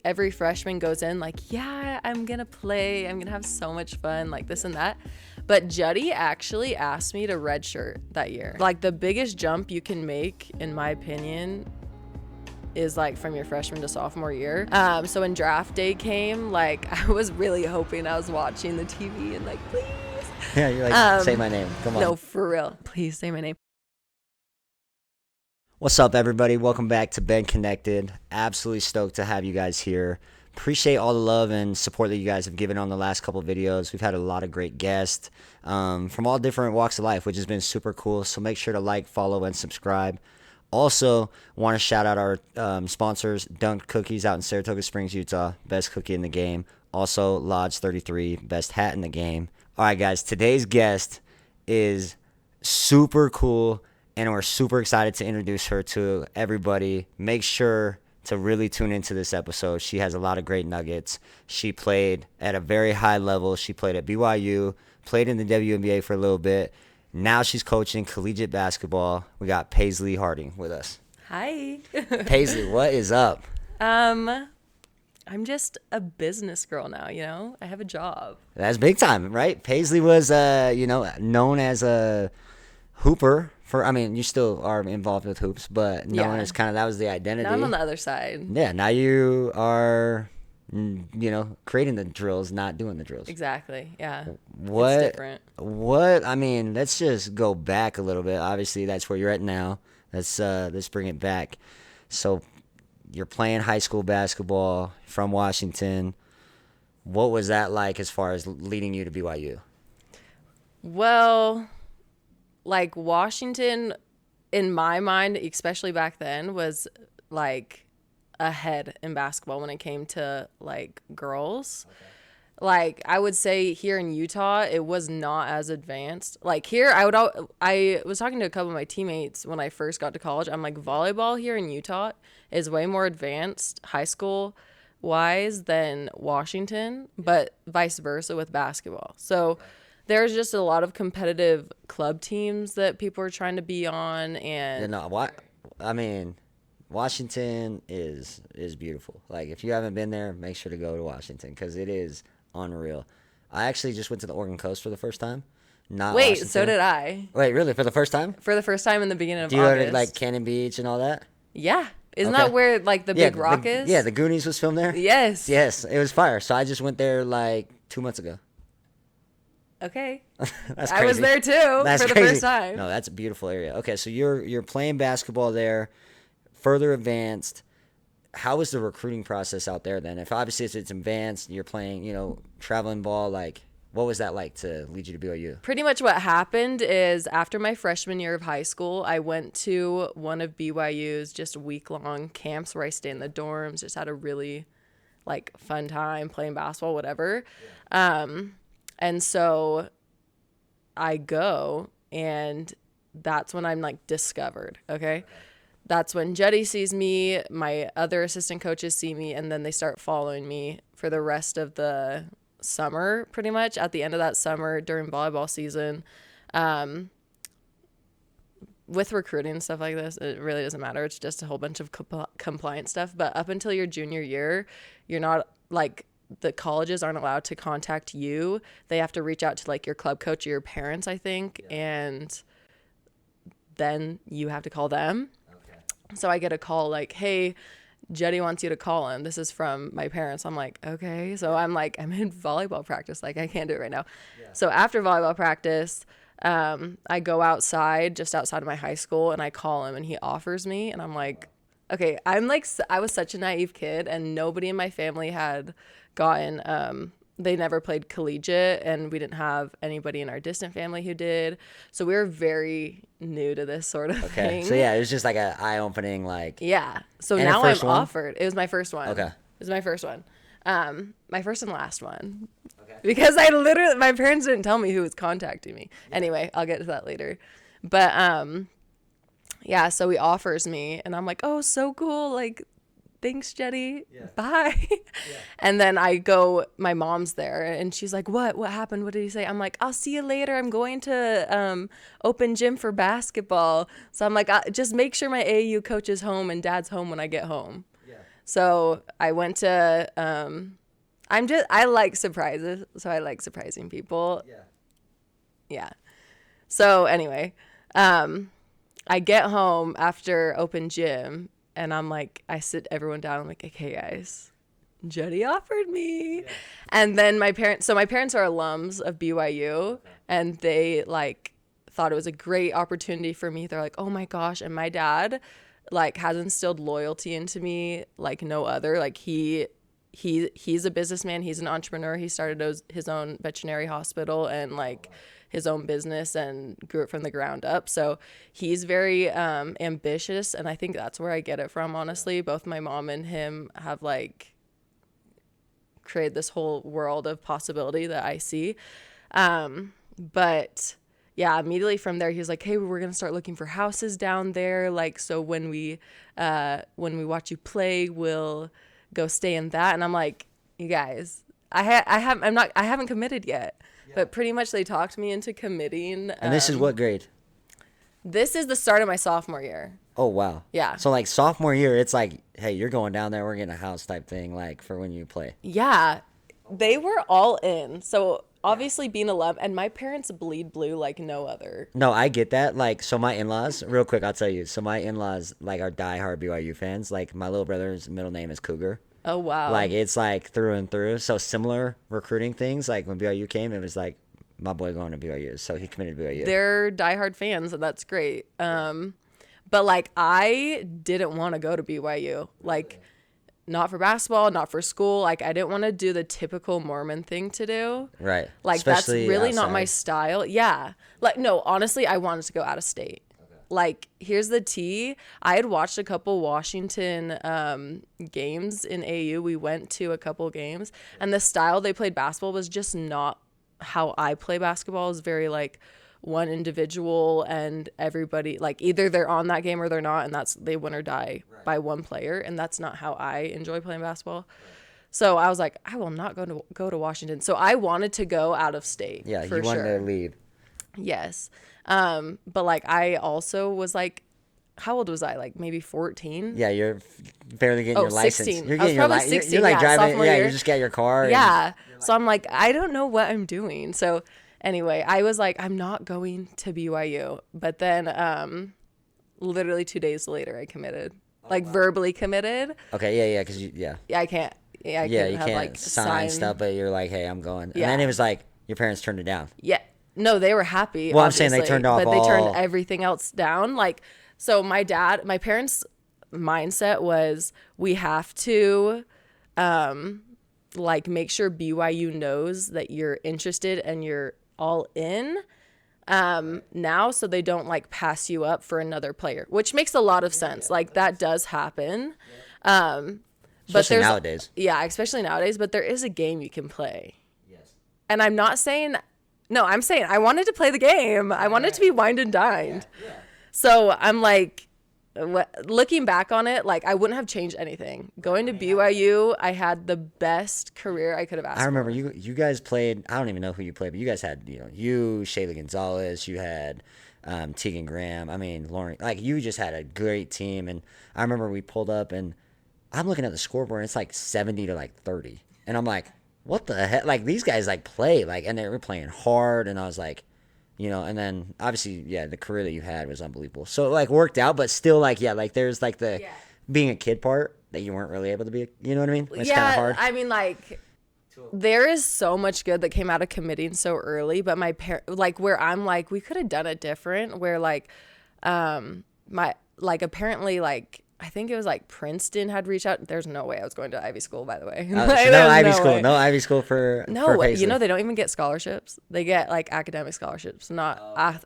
every freshman goes in like, yeah, I'm gonna play, I'm gonna have so much fun, like this and that. But Juddy actually asked me to redshirt that year. Like the biggest jump you can make, in my opinion, is like from your freshman to sophomore year. So when draft day came, like I was really hoping, I was watching the TV and like, please. Yeah, you're like, say my name. Come on. No, for real. Please say my name. What's up, everybody? Welcome back to Benconnected. Absolutely stoked to have you guys here. Appreciate all the love and support that you guys have given on the last couple of videos. We've had a lot of great guests from all different walks of life, which has been super cool. So make sure to like, follow, and subscribe. Also, want to shout out our sponsors, Dunk Cookies out in Saratoga Springs, Utah. Best cookie in the game. Also, Lodge 33, best hat in the game. All right, guys, today's guest is super cool, and we're super excited to introduce her to everybody. Make sure to really tune into this episode. She has a lot of great nuggets. She played at a very high level. She played at BYU, played in the WNBA for a little bit. Now she's coaching collegiate basketball. We got Paisley Harding with us. Hi. Paisley, what is up? I'm just a business girl now, you know? I have a job. That's big time, right? Paisley was, known as a hooper. You still are involved with hoops, but known as kind of, that was the identity. Now I'm on the other side. Yeah, now you are, creating the drills, not doing the drills. Exactly, yeah. It's different. Let's just go back a little bit. Obviously, that's where you're at now. Let's bring it back. So, you're playing high school basketball from Washington. What was that like as far as leading you to BYU? Well, like Washington, in my mind, especially back then, was like ahead in basketball when it came to like girls. Okay. Like I would say here in Utah, it was not as advanced. Like here, I was talking to a couple of my teammates when I first got to college. I'm like, volleyball here in Utah is way more advanced high school wise than Washington, but vice versa with basketball. So there's just a lot of competitive club teams that people are trying to be on, and Washington is beautiful. Like if you haven't been there, make sure to go to Washington because it is unreal. I actually just went to the Oregon Coast for the first time. Washington. So did I. Wait, really? For the first time? For the first time in the beginning of August. Do you go to like August. Cannon Beach and all that? Yeah. Isn't that where like the big rock is? Yeah, the Goonies was filmed there. Yes. Yes, it was fire. So I just went there like 2 months ago. Okay. That's crazy. I was there too for the first time. No, that's a beautiful area. Okay, so you're playing basketball there, further advanced. How was the recruiting process out there then? If obviously it's advanced, you're playing, traveling ball, like what was that like to lead you to BYU? Pretty much what happened is after my freshman year of high school, I went to one of BYU's just week-long camps where I stayed in the dorms, just had a really like fun time playing basketball, whatever. Yeah. And so I go, and that's when I'm like discovered. Okay. That's when Jetty sees me, my other assistant coaches see me, and then they start following me for the rest of the summer, pretty much. At the end of that summer during volleyball season, with recruiting and stuff like this, it really doesn't matter. It's just a whole bunch of compliance stuff. But up until your junior year, you're not like, the colleges aren't allowed to contact you. They have to reach out to like your club coach or your parents, I think, and then you have to call them. So I get a call like, hey, Jetty wants you to call him. This is from my parents. I'm like, okay. So I'm like, I'm in volleyball practice. Like, I can't do it right now. Yeah. So after volleyball practice, I go outside, just outside of my high school, and I call him, and he offers me. And I'm like, okay, I was such a naive kid, and nobody in my family had gotten, they never played collegiate, and we didn't have anybody in our distant family who did. So we were very new to this sort of thing. So yeah, it was just like an eye-opening, like. Yeah. So now I'm offered. It was my first one. Okay. It was my first one. My first and last one. Okay. Because my parents didn't tell me who was contacting me. Yeah. Anyway, I'll get to that later. But, yeah, so he offers me, and I'm like, oh, so cool. Like, thanks, Jetty. Yeah. Bye. Yeah. And then I go, my mom's there, and she's like, what happened? What did he say? I'm like, I'll see you later. I'm going to open gym for basketball. So I'm like, just make sure my AAU coach is home and dad's home when I get home. Yeah. So I went to, I like surprises. So I like surprising people. Yeah. Yeah. So anyway, I get home after open gym and I'm like, I sit everyone down. I'm like, okay, guys, Jody offered me. Yeah. And then my parents are alums of BYU, and they like thought it was a great opportunity for me. They're like, oh my gosh. And my dad like has instilled loyalty into me like no other. Like he's a businessman. He's an entrepreneur. He started his own veterinary hospital and like his own business and grew it from the ground up. So he's very ambitious, and I think that's where I get it from, honestly. Both my mom and him have like created this whole world of possibility that I see. But yeah, immediately from there, he was like, hey, we're going to start looking for houses down there. Like, so when we watch you play, we'll go stay in that. And I'm like, you guys, I haven't committed yet. But pretty much they talked me into committing. And this is what grade? This is the start of my sophomore year. Oh, wow. Yeah. So, like, sophomore year, it's like, hey, you're going down there. We're getting a house type thing, like, for when you play. Yeah. They were all in. So, obviously, being 11, and my parents bleed blue like no other. No, I get that. Like, so my in-laws, real quick, I'll tell you. So, my in-laws, like, are diehard BYU fans. Like, my little brother's middle name is Cougar. Oh, wow. Like, it's like through and through. So similar recruiting things. Like when BYU came, it was like my boy going to BYU. So he committed to BYU. They're diehard fans, and that's great. But like I didn't want to go to BYU. Like not for basketball, not for school. Like I didn't want to do the typical Mormon thing to do. Right. Like especially that's really outside. not my style. Yeah. Like no, honestly, I wanted to go out of state. Like, here's the tea. I had watched a couple Washington games in AU. We went to a couple games, and the style they played basketball was just not how I play basketball. It's very, like, one individual, and everybody, like, either they're on that game or they're not, and that's they win or die by one player, and that's not how I enjoy playing basketball. So I was like, I will not go to Washington. So I wanted to go out of state. Yeah, for you wanted sure. to leave. Yes. But like I also was like, how old was I? Like maybe 14? Yeah, you're barely getting your license. 16. You're I was getting your probably 16. You're like Yeah, driving. sophomore Yeah, year. you just get your car. Yeah. So I'm like, I don't know what I'm doing. So anyway, I was like, I'm not going to BYU. But then literally 2 days later, I committed. Verbally committed. Okay, yeah, because Yeah, I can't. Yeah, you have, can't like, sign stuff, but you're like, hey, I'm going. Yeah. And then it was like your parents turned it down. Yeah. No, they were happy. Well, I'm saying they turned off but they turned all- everything else down. Like, so my parents' mindset was we have to, like, make sure BYU knows that you're interested and you're all in. Now, so they don't like pass you up for another player, which makes a lot of sense. Like that does happen. But Especially there's nowadays. Yeah, especially nowadays. But there is a game you can play. Yes. And I'm not saying. No, I'm saying I wanted to play the game. I wanted to be wined and dined. Yeah. So I'm like, looking back on it, like I wouldn't have changed anything. Going to BYU, I had the best career I could have asked I remember for. you guys played. I don't even know who you played, but you guys had you Shayla Gonzalez, you had Tegan Graham. I mean Lauren. Like you just had a great team, and I remember we pulled up, and I'm looking at the scoreboard, and it's like 70 to like 30, and I'm like, what the heck? Like these guys like play like, and they were playing hard, and I was like, and then obviously, yeah, the career that you had was unbelievable. So it like worked out, but still like, yeah, like there's like the being a kid part that you weren't really able to be, you know what I mean? It's kind of hard. I mean, like there is so much good that came out of committing so early, but like where I'm like, we could have done it different, where like, apparently like, I think it was like Princeton had reached out. There's no way I was going to Ivy school, by the way. No Ivy school. No Ivy school for Paisley. They don't even get scholarships. They get like academic scholarships, not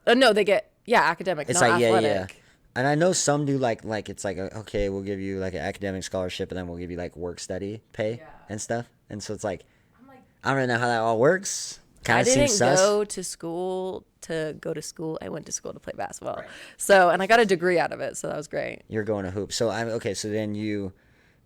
no, they get academic, it's not like athletic. Yeah. And I know some do like it's like okay, we'll give you like an academic scholarship, and then we'll give you like work study pay and stuff. And so it's like, I don't really know how that all works. Kind of seems sus. I didn't go to school. I went to school to play basketball. Right. So, and I got a degree out of it, so that was great. You're going to hoop. So so then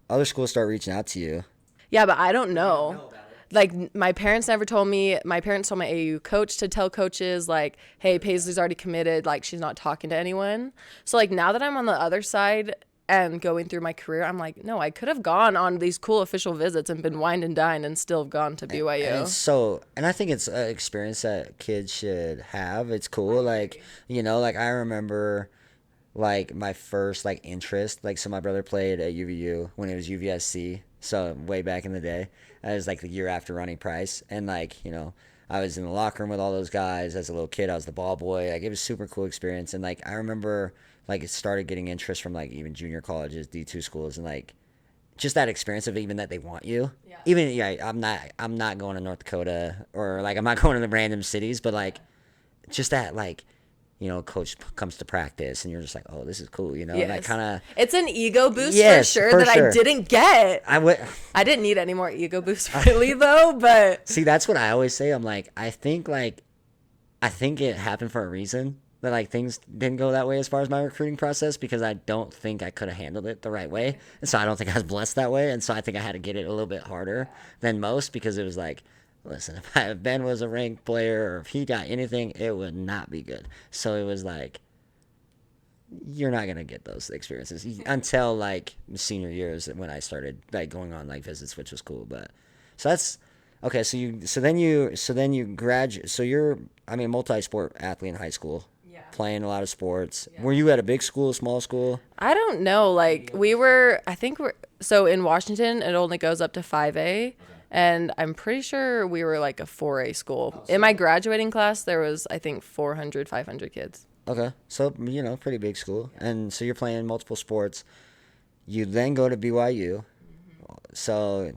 other schools start reaching out to you. Yeah, but I don't know. Like my parents never told me. My parents told my AU coach to tell coaches like, "Hey, Paisley's already committed. Like she's not talking to anyone." So like now that I'm on the other side, and going through my career, I'm like, no, I could have gone on these cool official visits and been wined and dined and still have gone to BYU. And I think it's an experience that kids should have. It's cool. Like, like I remember like my first like interest, like so my brother played at UVU when it was UVSC, so way back in the day. I was like the year after Ronnie Price, and like I was in the locker room with all those guys as a little kid. I was the ball boy. Like it was a super cool experience, and like I remember like it started getting interest from like even junior colleges, D2 schools, and like just that experience of even that they want you. Yeah. Even I'm not going to North Dakota, or like I'm not going to the random cities, but like just that like coach comes to practice and you're just like, oh, this is cool, Yes. And that kind of, it's an ego boost yes, for sure I didn't get. I didn't need any more ego boost really though, but see, that's what I always say. I'm like, I think it happened for a reason, that like things didn't go that way as far as my recruiting process, because I don't think I could have handled it the right way, and so I don't think I was blessed that way, and so I think I had to get it a little bit harder than most, because it was like, listen, if Ben was a ranked player or if he got anything, it would not be good. So it was like, you're not going to get those experiences until like senior years when I started like going on like visits, which was cool. But so that's okay. So then you graduate. So you're, multi-sport athlete in high school, playing a lot of sports. Yeah. Were you at a big school, small school? I don't know. Like so in Washington, it only goes up to 5A. Okay. And I'm pretty sure we were like a 4A school. In my graduating class, there was, I think, 400, 500 kids. Okay. So, pretty big school. Yeah. And so you're playing multiple sports. You then go to BYU. Mm-hmm. So,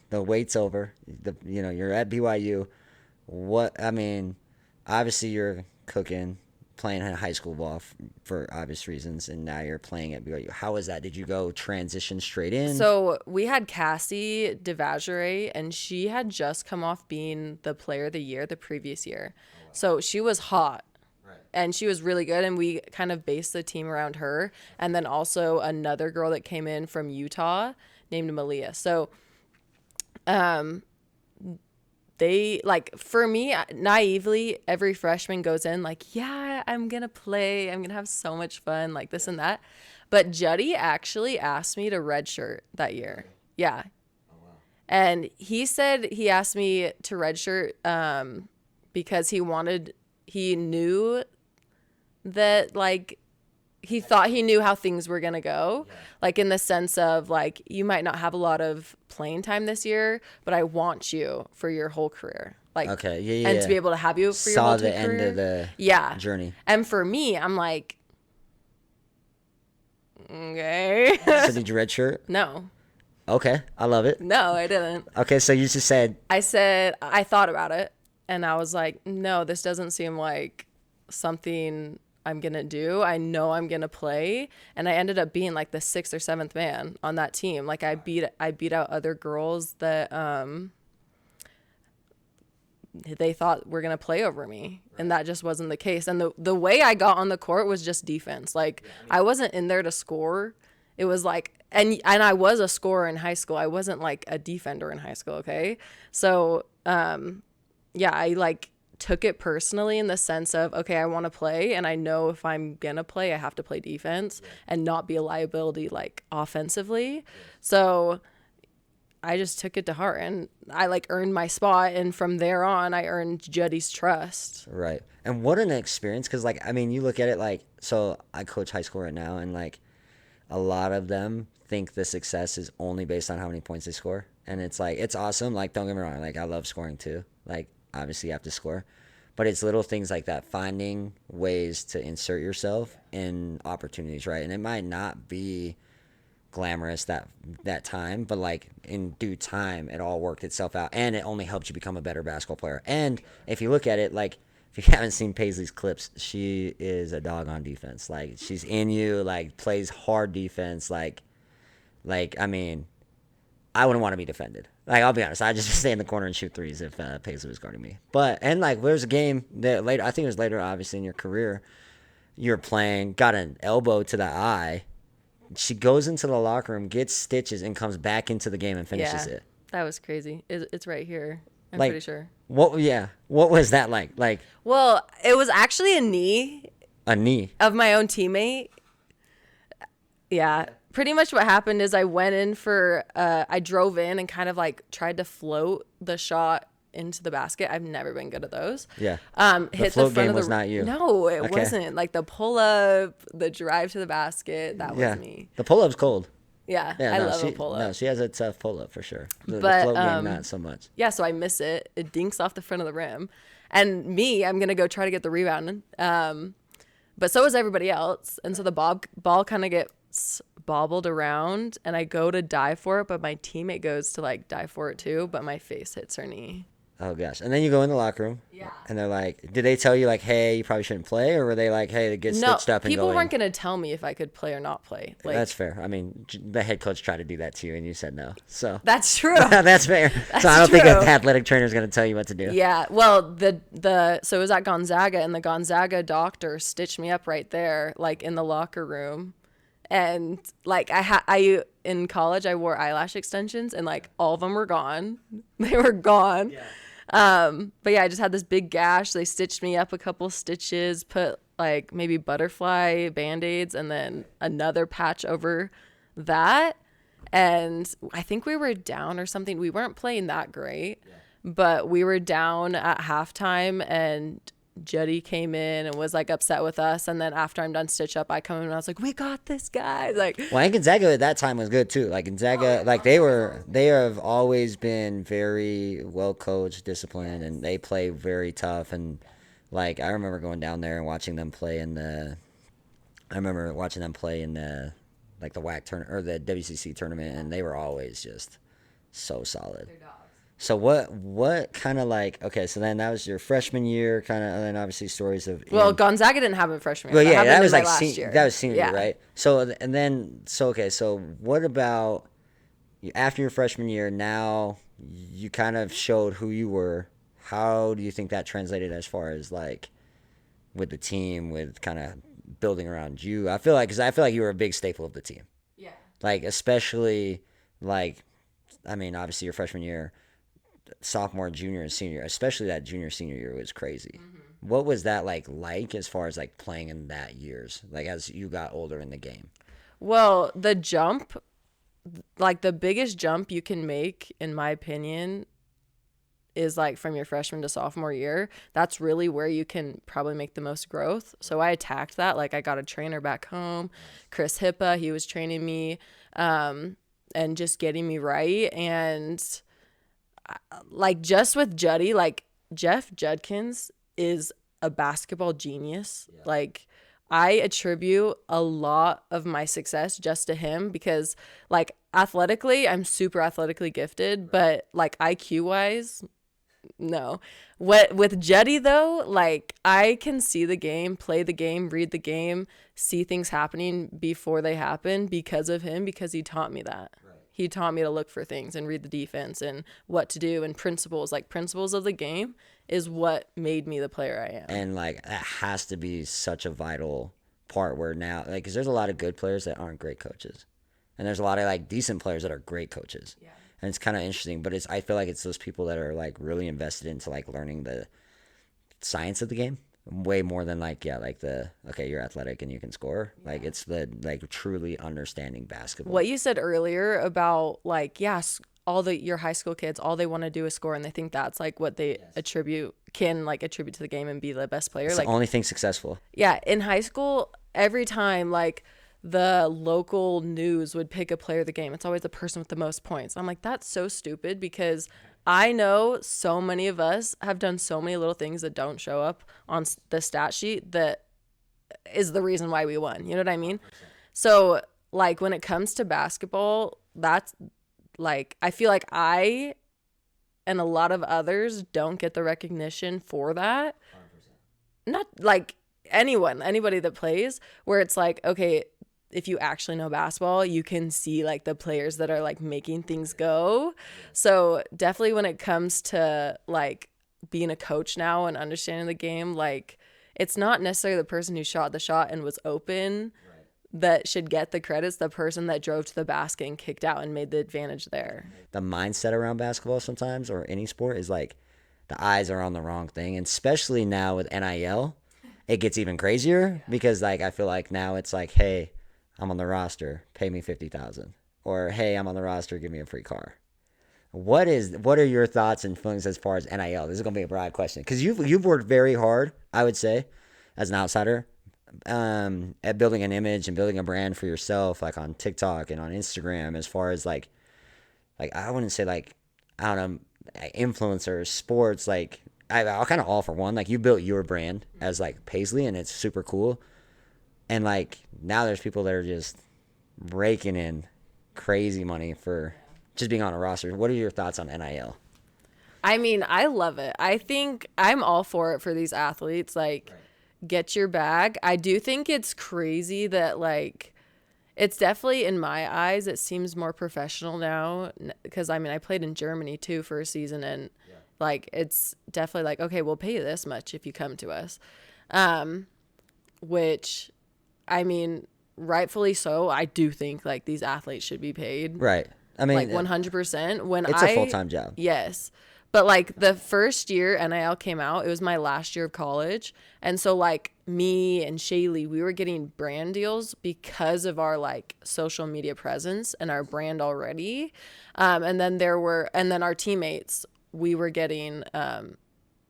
the wait's over. You're at BYU. Obviously you're cooking, playing high school ball for obvious reasons, and now you're playing at BYU. How was that? Did you go transition straight in? So we had Cassie DeVageray, and she had just come off being the player of the year the previous year. Oh, wow. So she was hot. Right. And she was really good, and we kind of based the team around her. And then also another girl that came in from Utah named Malia. So they, like, for me, naively, every freshman goes in like, yeah, I'm going to play. I'm going to have so much fun, like this and that. But Juddy actually asked me to redshirt that year. Yeah. Oh, wow. And he said he asked me to redshirt because he knew that, like, he thought he knew how things were going to go, like in the sense of like, you might not have a lot of playing time this year, but I want you for your whole career. Like, okay. Yeah. And to be able to have you for your whole career. Saw the end of the journey. And for me, I'm like, okay. So did you redshirt? No. Okay. I love it. No, I didn't. Okay. So you just said. I thought about it and I was like, no, this doesn't seem like something I'm going to do. I know I'm going to play. And I ended up being like the 6th or 7th man on that team. Like I beat out other girls that they thought were going to play over me. Right. And that just wasn't the case. And the way I got on the court was just defense. Like I wasn't in there to score. It was like, and I was a scorer in high school. I wasn't like a defender in high school. Okay. So, I like took it personally in the sense of, okay, I want to play, and I know if I'm gonna play, I have to play defense and not be a liability like offensively. So I just took it to heart, and I like earned my spot, and from there on I earned Juddy's trust. Right. And what an experience, because like you look at it like, so I coach high school right now, and like a lot of them think the success is only based on how many points they score, and it's like, it's awesome, like don't get me wrong, like I love scoring too, like obviously you have to score, but it's little things like that, finding ways to insert yourself in opportunities, right? And it might not be glamorous that time, but like in due time it all worked itself out, and it only helped you become a better basketball player. And if you look at it, like if you haven't seen Paisley's clips, she is a dog on defense. Like she's in you, like plays hard defense, like I wouldn't want to be defended. Like, I'll be honest, I'd just stay in the corner and shoot threes if Paisley was guarding me. But, and like, there's a game that later, I think it was later, obviously, in your career, you're playing, got an elbow to the eye. She goes into the locker room, gets stitches, and comes back into the game and finishes it. That was crazy. It's right here. I'm pretty sure. What was that like? Like, well, it was actually a knee. A knee? Of my own teammate. Yeah. Pretty much what happened is I went in for, I drove in and kind of like tried to float the shot into the basket. I've never been good at those. Yeah. Hit float the front game of the, was not you. No, it Okay. wasn't. Like the pull up, the drive to the basket, that Yeah. was me. The pull-up's cold. Yeah, Yeah, I no, love a she pull up. no, she has a tough pull-up for sure. The But float game, not so much. yeah, so I miss it. It dinks off the front of the rim. And me, I'm gonna go try to get the rebound. But so is everybody else. And so the ball kind of gets bobbled around, and I go to dive for it, but my teammate goes to like dive for it too, but my face hits her knee. Oh gosh. And then you go in the locker room. Yeah. And they're like, did they tell you like, hey, you probably shouldn't play, or were they like, hey, get No, stitched up and people go weren't in? gonna tell me if I could play or not play. Like, That's fair. I mean, the head coach tried to do that to you, and you said no. So that's true. that's fair. That's so I don't think true. an athletic trainer is going to tell you what to do. Yeah, well, so it was at Gonzaga, and the Gonzaga doctor stitched me up right there, like in the locker room, and like I in college I wore eyelash extensions, and like all of them were gone. They were gone. Yeah. But yeah, I just had this big gash. They stitched me up a couple stitches, put like maybe butterfly band-aids, and then another patch over that. And I think we were down or something. We weren't playing that great, but we were down at halftime, and Juddy came in and was like upset with us. And then after I'm done stitch up, I come in and I was like, "We got this, guys!" Like, Well, and Gonzaga at that time was good too. Like Gonzaga, like they have always been very well coached, disciplined, and they play very tough. And like I remember going down there and watching them play in the like the WAC tournament or the WCC tournament, and they were always just so solid. So what kind of like, okay, so then that was your freshman year kind of, and then obviously stories of well, Gonzaga didn't have a freshman year. well, yeah, happened that in was my like last year. that was senior Yeah. year, right? So and then okay, so what about after your freshman year? Now you kind of showed who you were. How do you think that translated as far as like with the team, with kind of building around you? I feel like you were a big staple of the team. Yeah. Like especially like, I mean, obviously your freshman year, sophomore, junior, and senior, especially that junior senior year was crazy. Mm-hmm. What was that like as far as like playing in that years, like as you got older in the game? Well, the jump, like the biggest jump you can make, in my opinion, is like from your freshman to sophomore year. That's really where you can probably make the most growth. So I attacked that. Like I got a trainer back home, Chris Hippa, he was training me and just getting me right. And like just with Juddy, like Jeff Judkins is a basketball genius. Yeah. Like I attribute a lot of my success just to him because like athletically, I'm super athletically gifted, but like IQ wise, no. With Juddy though, like I can see the game, play the game, read the game, see things happening before they happen because of him, because he taught me that. Right. He taught me to look for things and read the defense and what to do and principles. Like principles of the game is what made me the player I am. And like that has to be such a vital part where now, like, because there's a lot of good players that aren't great coaches, and there's a lot of like decent players that are great coaches. Yeah. And it's kind of interesting, but I feel like it's those people that are like really invested into like learning the science of the game way more than like, yeah, like okay, you're athletic and you can score. Yeah. Like it's the like truly understanding basketball. What you said earlier about like, yes, your high school kids, all they want to do is score, and they think that's like what they can attribute to the game and be the best player. It's like the only thing successful. Yeah, in high school, every time like the local news would pick a player of the game, it's always the person with the most points. I'm like, that's so stupid, because I know so many of us have done so many little things that don't show up on the stat sheet that is the reason why we won. You know what I mean? 100%. So like when it comes to basketball, that's like, I feel like I and a lot of others don't get the recognition for that. 100%. Not like anybody that plays, where it's like, okay, if you actually know basketball, you can see like the players that are like making things go. So definitely when it comes to like being a coach now and understanding the game, like it's not necessarily the person who shot the shot and was open that should get the credits. The person that drove to the basket and kicked out and made the advantage there. The mindset around basketball sometimes, or any sport, is like the eyes are on the wrong thing, and especially now with NIL, it gets even crazier because like I feel like now it's like, hey, I'm on the roster, pay me 50,000, or hey, I'm on the roster, give me a free car. What are your thoughts and feelings as far as NIL? This is gonna be a broad question because you've worked very hard, I would say, as an outsider, at building an image and building a brand for yourself, like on TikTok and on Instagram. As far as like I wouldn't say like, I don't know, influencers, sports. Like I'll kind of all for one. Like you built your brand as like Paisley, and it's super cool. And like now there's people that are just raking in crazy money for just being on a roster. What are your thoughts on NIL? I mean, I love it. I think I'm all for it for these athletes. Like, get your bag. I do think it's crazy that, like, it's definitely, in my eyes, it seems more professional now. Because, I mean, I played in Germany, too, for a season. And, like, it's definitely like, okay, we'll pay you this much if you come to us. Which, I mean, rightfully so. I do think, like, these athletes should be paid. Right. I mean, like 100%. When it's a full-time job. Yes. But like the first year NIL came out, it was my last year of college. And so like me and Shaylee, we were getting brand deals because of our like social media presence and our brand already. And then our teammates, we were getting,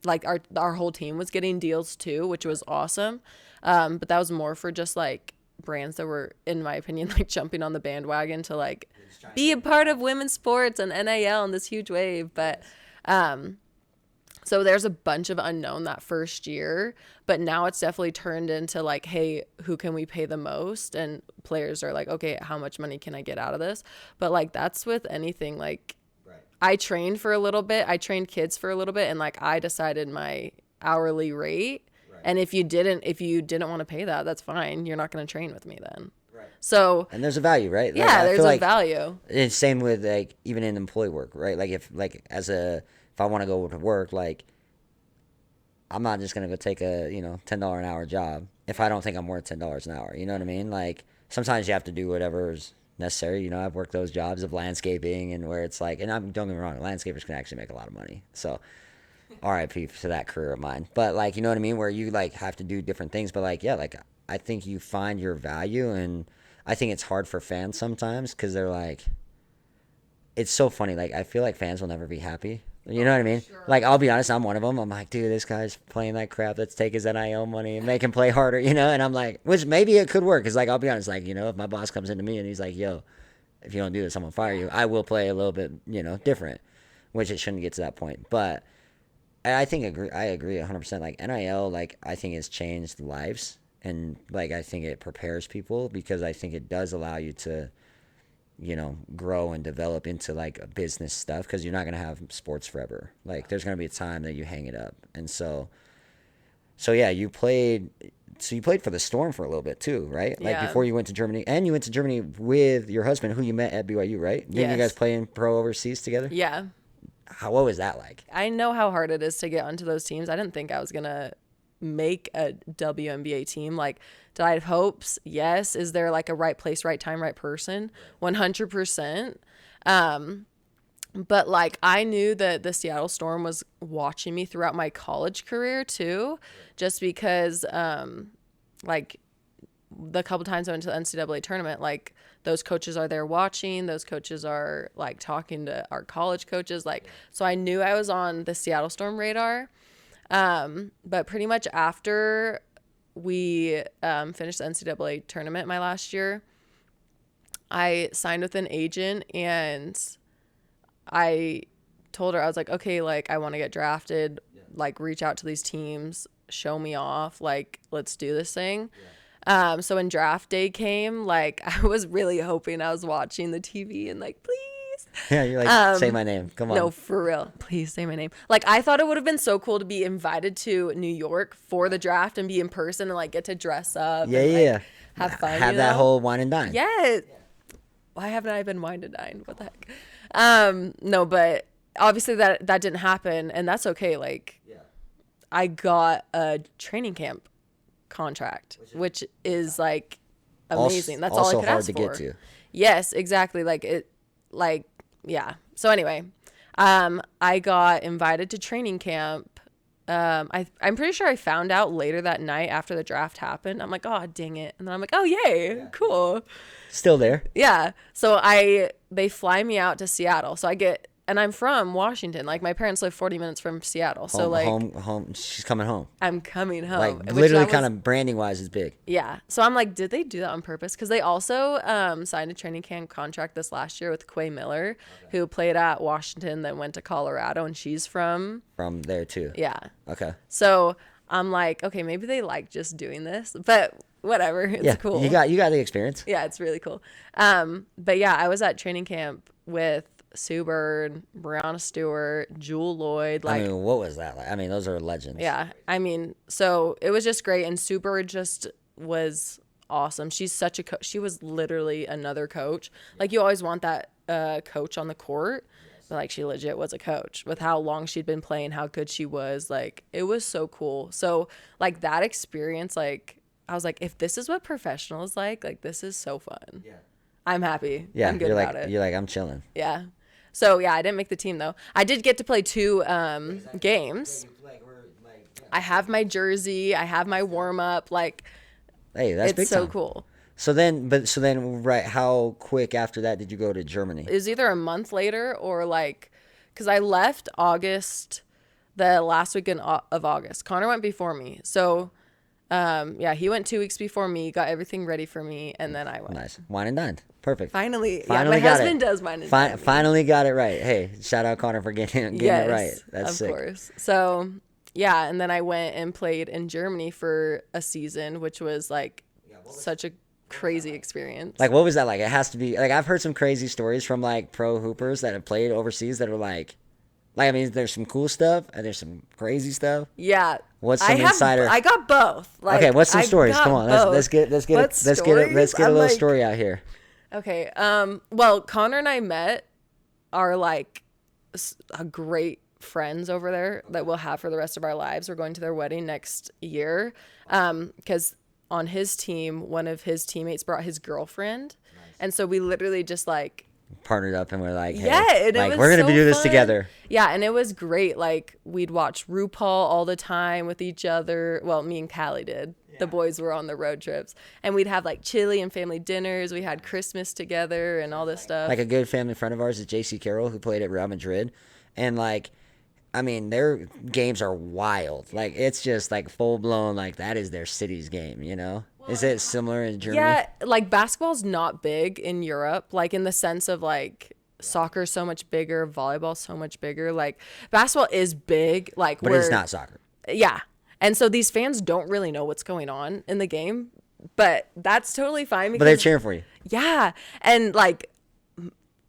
like our whole team was getting deals too, which was awesome. But that was more for just like brands that were, in my opinion, like jumping on the bandwagon to like be a part of women's sports and NIL and this huge wave. But so there's a bunch of unknown that first year, but now it's definitely turned into like, hey, who can we pay the most? And players are like, okay, how much money can I get out of this? But like that's with anything. Like I trained for a little bit, I trained kids for a little bit, and like I decided my hourly rate. And if you didn't want to pay that, that's fine. You're not going to train with me then. Right. So, and there's a value, right? Yeah, like, there's a value. It's same with like even in employee work, right? Like if I want to go to work, like I'm not just going to go take a, $10 an hour job if I don't think I'm worth $10 an hour. You know what I mean? Like sometimes you have to do whatever is necessary. I've worked those jobs of landscaping and where it's like, and don't get me wrong, landscapers can actually make a lot of money. So RIP to that career of mine. But like, you know what I mean? Where you like have to do different things. But like, yeah, like I think you find your value, and I think it's hard for fans sometimes because they're like, it's so funny. Like I feel like fans will never be happy. You know what I mean? Sure. Like I'll be honest, I'm one of them. I'm like, dude, this guy's playing that crap. Let's take his NIL money and make him play harder, And I'm like, which maybe it could work. Cause like, I'll be honest, like, if my boss comes into me and he's like, yo, if you don't do this, I'm gonna fire you. I will play a little bit, different, which it shouldn't get to that point. But I agree 100%. Like NIL, like I think has changed lives, and like I think it prepares people because I think it does allow you to, grow and develop into like a business stuff because you're not gonna have sports forever. Like there's gonna be a time that you hang it up, and so yeah, you played. So you played for the Storm for a little bit too, right? Like before you went to Germany, and you went to Germany with your husband, who you met at BYU, right? Didn't you guys play in pro overseas together? Yeah. What was that like? I know how hard it is to get onto those teams. I didn't think I was going to make a WNBA team. Like, did I have hopes? Yes. Is there like a right place, right time, right person? 100%. But like, I knew that the Seattle Storm was watching me throughout my college career too, just because, like the couple times I went to the NCAA tournament, like those coaches are there watching, those coaches are like talking to our college coaches. Like, so I knew I was on the Seattle Storm radar. But pretty much after we, finished the NCAA tournament my last year, I signed with an agent and I told her, I was like, okay, like I want to get drafted, like reach out to these teams, show me off, like, let's do this thing. So when draft day came, like I was really hoping I was watching the TV and like, please. Yeah, you're like, say my name. Come on. No, for real. Please say my name. Like I thought it would have been so cool to be invited to New York for the draft and be in person and like get to dress up. Yeah. Have fun. Have that whole wine and dine. Yes. Why haven't I been wine to dine? What the heck? No, but obviously that didn't happen, and that's okay. Like, I got a training camp contract, which is like amazing. That's all I could ask for. Also hard to get to. Yes, exactly. Yeah. So anyway, I got invited to training camp I'm pretty sure I found out later that night after the draft happened. I'm like, oh, dang it. And then I'm like, oh, yay, cool. Still there. Yeah. So they fly me out to Seattle. So and I'm from Washington. Like, my parents live 40 minutes from Seattle. So like home. She's coming home. I'm coming home. Like literally kind of branding wise is big. Yeah. So I'm like, did they do that on purpose? Because they also signed a training camp contract this last year with Quay Miller, who played at Washington, then went to Colorado, and she's from there too. Yeah. Okay. So I'm like, okay, maybe they like just doing this, but whatever. It's cool. You got the experience. Yeah, it's really cool. But yeah, I was at training camp with Sue Bird, Brianna Stewart, Jewel Lloyd. Like, I mean, what was that like? I mean, those are legends. Yeah. I mean, so it was just great. And Sue Bird just was awesome. She's such a she was literally another coach. Like, you always want that coach on the court. But like, she legit was a coach with how long she'd been playing, how good she was. Like, it was so cool. So like, that experience, like, I was like, if this is what professional is like this is so fun. Yeah. I'm happy. Yeah. I'm good about it. You're like, I'm chilling. Yeah. So yeah, I didn't make the team though. I did get to play 2 games. I have my jersey. I have my warm up. Like, hey, that's big it's so time. cool. So then, right, how quick after that did you go to Germany? It was either a month later or like, because I left August, the last weekend of August. Connor went before me. So yeah, he went 2 weeks before me, got everything ready for me, and then I went. Nice. Wine and dined. Perfect. Finally yeah, my husband does wine and dine. Finally got it right. Hey, shout out Connor for getting it right. That's sick. Of course. So yeah, and then I went and played in Germany for a season, which was like such a crazy experience. Like, what was that like? It has to be like, I've heard some crazy stories from like pro hoopers that have played overseas that are like I mean, there's some cool stuff and there's some crazy stuff. Yeah. What's some insider? I got both. Like, okay, what's some stories? Come on, let's get a little story out here. Okay. Well, Connor and I are like a great friends over there that we'll have for the rest of our lives. We're going to their wedding next year. Because on his team, one of his teammates brought his girlfriend, and so we literally just like partnered up and we're like, hey, yeah, like, we're gonna do this together. Yeah, and it was great. Like, we'd watch RuPaul all the time with each other. Well, me and Callie did. Yeah. The boys were on the road trips, and we'd have like chili and family dinners. We had Christmas together and all this stuff. Like, a good family friend of ours is JC Carroll, who played at Real Madrid, and like, I mean, their games are wild. Like, it's just like full blown. Like, that is their city's game, you know. Is it similar in Germany? Yeah, like, basketball's not big in Europe, like, in the sense of like soccer's so much bigger, volleyball's so much bigger. Like, basketball is big, like, but it's not soccer. Yeah. And so these fans don't really know what's going on in the game, but that's totally fine. But they're cheering for you. Yeah. And like,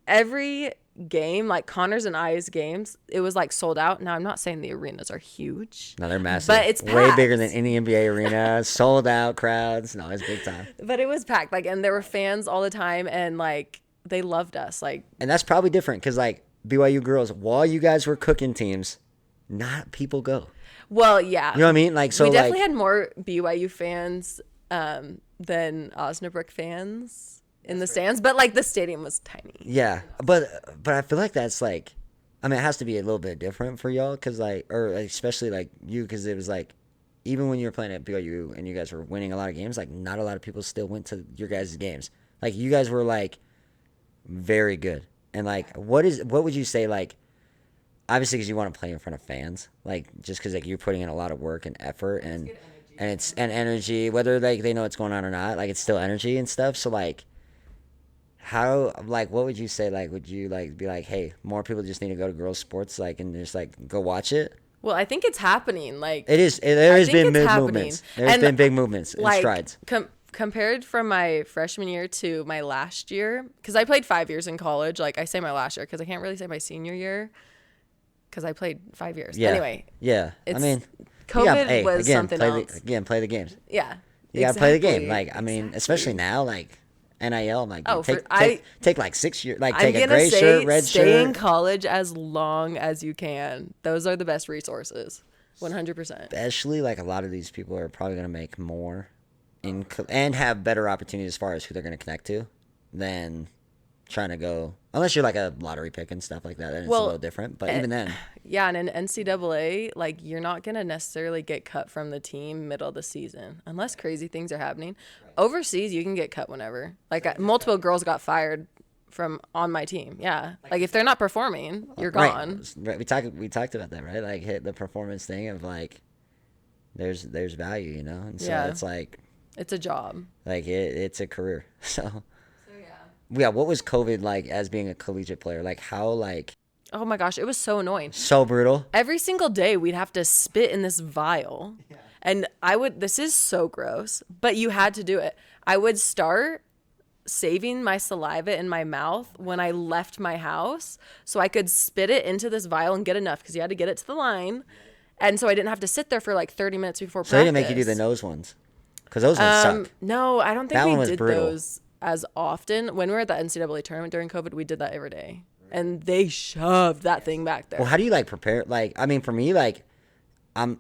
every game, like Connor's and I's games, it was like sold out. Now, I'm not saying the arenas are huge. No, they're massive. But it's way packed. bigger than any NBA arena. Sold out crowds. No, it's big time. But it was packed. Like, and there were fans all the time, and like, they loved us. Like, and that's probably different because like BYU girls, while you guys were cooking teams, not people go. Well, yeah. You know what I mean? Like, so we definitely like, had more BYU fans than Osnabrück fans in the stands, but like, the stadium was tiny. Yeah, but I feel like that's like, I mean, it has to be a little bit different for y'all because like, or especially like you, because it was like, even when you were playing at BYU and you guys were winning a lot of games, like, not a lot of people still went to your guys' games. Like, you guys were like very good. And like, what would you say, like, obviously because you want to play in front of fans, like, just because like you're putting in a lot of work and effort and energy, whether like they know what's going on or not, like, it's still energy and stuff. So like, how, like, what would you say? Like, would you like be like, hey, more people just need to go to girls' sports, like, and just like go watch it? Well, I think it's happening. Like, it is. There has been big movements. There's been big movements and like, strides. Compared from my freshman year to my last year, because I played 5 years in college. Like, I say my last year because I can't really say my senior year because I played 5 years. Yeah. Anyway. Yeah. I mean, COVID was something else. Play the games. Yeah. You gotta play the game. Like, I mean, especially now, like, NIL, I'm like, take like 6 years, like, take a gray shirt, red shirt. Stay in college as long as you can. Those are the best resources, 100%. Especially, like, a lot of these people are probably gonna make more, and have better opportunities as far as who they're gonna connect to, than trying to go. Unless you're like a lottery pick and stuff like that, then it's a little different. But even then, Yeah, and in NCAA, like you're not gonna necessarily get cut from the team middle of the season unless crazy things are happening. Overseas, you can get cut whenever. Like multiple girls got fired from on my team. Yeah, like if they're not performing, you're gone. Right. We talked about that, right? Like hit the performance thing of like there's value, you know, and so Yeah. it's like It's a job. like it's a career. So yeah, what was COVID like as being a collegiate player? Like how like Oh my gosh, it was so annoying. so brutal. Every single day we'd have to spit in this vial. Yeah. And this is so gross, but you had to do it. I would start saving my saliva in my mouth when I left my house so I could spit it into this vial and get enough because you had to get it to the line. And so I didn't have to sit there for like 30 minutes before practice. So they didn't make you do the nose ones? Because those ones suck. No, I don't think That one we was did brutal. those as often. When we were at the NCAA tournament during COVID, we did that every day. And they shoved that thing back there. Well, how do you like prepare? Like, I mean, for me, like, I'm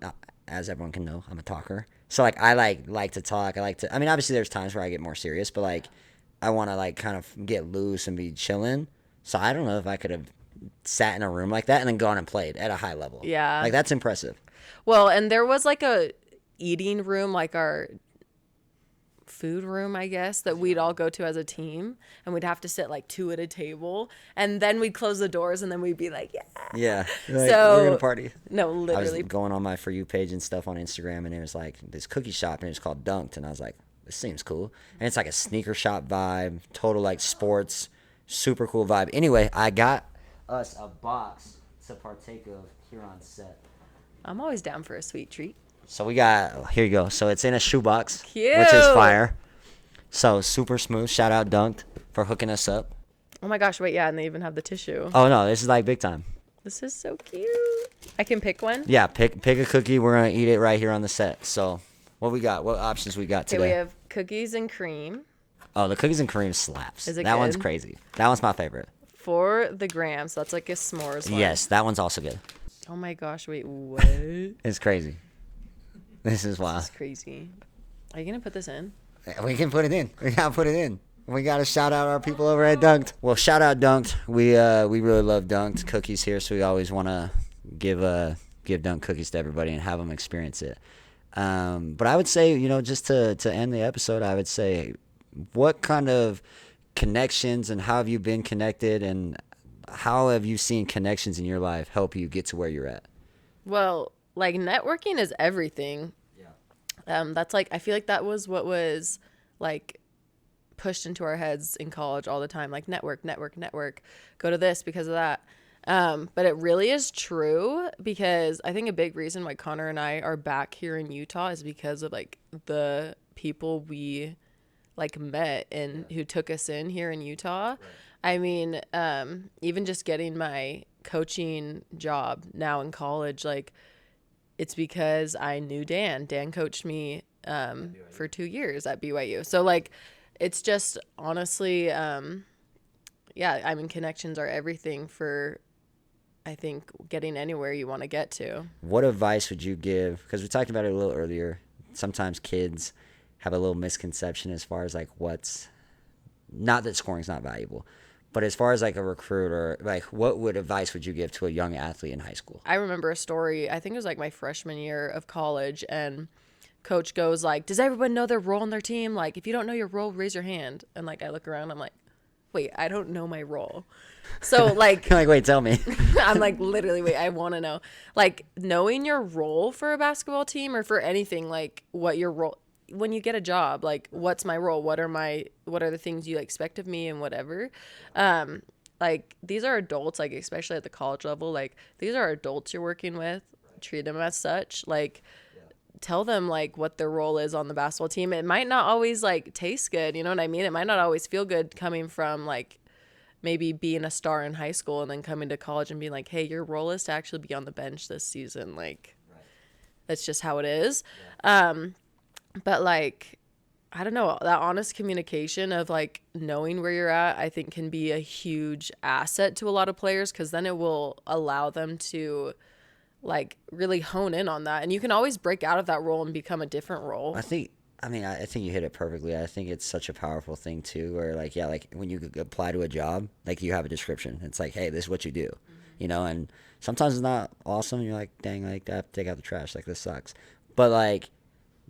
as everyone can know, I'm a talker. So like, I like to talk. I like to. I mean, obviously, there's times where I get more serious, but like, I want to like kind of get loose and be chilling. So I don't know if I could have sat in a room like that and then gone and played at a high level. Yeah, like that's impressive. Well, and there was like a eating room, like our food room, I guess, that we'd all go to as a team, and we'd have to sit like two at a table, and then we'd close the doors, and then we'd be like, yeah, like, so we're gonna party. No, I literally. was going on my For You page and stuff on Instagram, and it was like this cookie shop, and it was called Dunked, and I was like, this seems cool, and it's like a sneaker shop vibe, total like sports, super cool vibe. Anyway, I got us a box to partake of here on set. I'm always down for a sweet treat. So we got, here you go. So it's in a shoebox, Cute. which is fire. So super smooth. Shout out Dunked for hooking us up. Oh my gosh, wait, yeah, and they even have the tissue. Oh no, this is like big time. This is so cute. I can pick one? Yeah, pick a cookie. We're going to eat it right here on the set. So what we got? What options we got Okay, today? we have cookies and cream. Oh, the cookies and cream slaps. Is it that good? one's crazy. That one's my favorite. For the gram, so that's like a s'mores one. Yes, that one's also good. Oh my gosh, wait, what? It's crazy. This is wild. That's crazy. Are you going to put this in? We can put it in. We got to put it in. We got to shout out our people over at Dunked. Well, shout out Dunked. We really love Dunked cookies here, so we always want to give Dunked cookies to everybody and have them experience it. But I would say, you know, just to end the episode, I would say, what kind of connections and how have you been connected and how have you seen connections in your life help you get to where you're at? Well, like networking is everything. Yeah. That's like, I feel like that was what was like pushed into our heads in college all the time. Like network, go to this because of that. But it really is true because I think a big reason why Connor and I are back here in Utah is because of like the people we like met and who took us in here in Utah. Right. I mean, even just getting my coaching job now in college, like it's because I knew Dan. Dan coached me for 2 years at BYU. So like, it's just honestly, yeah, I mean, connections are everything for, I think, getting anywhere you want to get to. What advice would you give? Because we talked about it a little earlier. Sometimes kids have a little misconception as far as like what's, not that scoring's not valuable, but as far as like a recruiter, like what advice would you give to a young athlete in high school? I remember a story, I think it was like my freshman year of college, and coach goes like, does everyone know their role on their team? Like, if you don't know your role, raise your hand. And like, I look around, I'm like, wait, I don't know my role. So like, like, wait, tell me. I'm like, literally, wait, I want to know. Like, knowing your role for a basketball team or for anything, like what your role, when you get a job, like what's my role? What are the things you expect of me and whatever. Like these are adults, like especially at the college level, like these are adults you're working with, treat them as such, like tell them like what their role is on the basketball team. It might not always like taste good, you know what I mean? It might not always feel good coming from like maybe being a star in high school and then coming to college and being like, hey, your role is to actually be on the bench this season. Like that's just how it is. But like, I don't know, that honest communication of like knowing where you're at, I think can be a huge asset to a lot of players, because then it will allow them to like really hone in on that. And you can always break out of that role and become a different role. I think you hit it perfectly. I think it's such a powerful thing too, where like, yeah, like when you apply to a job, like you have a description. It's like, hey, this is what you do, you know? And Sometimes it's not awesome. You're like, dang, like I have to take out the trash. Like this sucks. But like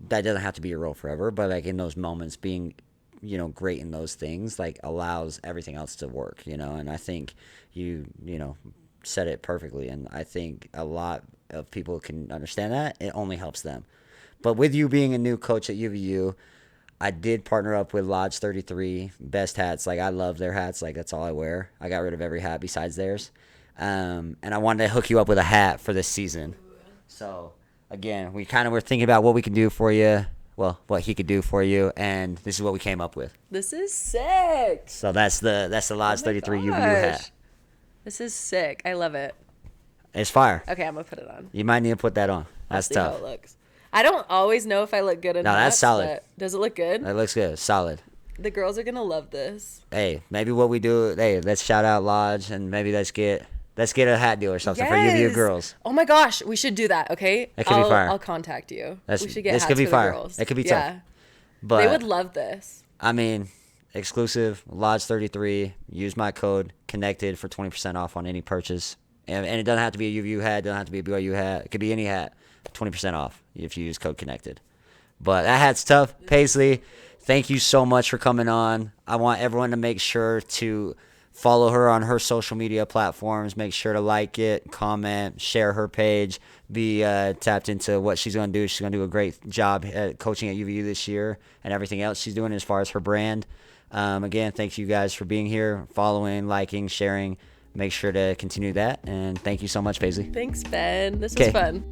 that doesn't have to be your role forever. But like in those moments, being great in those things like allows everything else to work. And I think you said it perfectly. And I think a lot of people can understand that. It only helps them. But with you being a new coach at UVU, I did partner up with Lodge 33, best hats. Like I love their hats. Like that's all I wear. I got rid of every hat besides theirs. And I wanted to hook you up with a hat for this season. So again, we kind of were thinking about what we can do for you. Well, what he could do for you, and this is what we came up with. This is sick. So that's the Lodge 33 UVU hat. This is sick. I love it. It's fire. Okay, I'm gonna put it on. You might need to put that on. That's see tough. How it looks. I don't always know if I look good in No, that's solid. Does it look good? That looks good. Solid. The girls are gonna love this. Hey, maybe what we do. Hey, let's shout out Lodge, and maybe let's get a hat deal or something for UVU girls. Oh my gosh, we should do that. Okay, that could be fire. I'll contact you. We should get this hats could be for fire. The girls. It could be tough. But they would love this. I mean, exclusive Lodge 33. Use my code Connected for 20% off on any purchase, and it doesn't have to be a UVU hat. It doesn't have to be a BYU hat. It could be any hat. 20% off if you use code Connected. But that hat's tough. Paisley, thank you so much for coming on. I want everyone to make sure to follow her on her social media platforms. Make sure to like it, comment, share her page. Be tapped into what she's going to do. She's going to do a great job at coaching at UVU this year and everything else she's doing as far as her brand. Again, thank you guys for being here, following, liking, sharing. Make sure to continue that. And thank you so much, Paisley. Thanks, Ben. This was fun.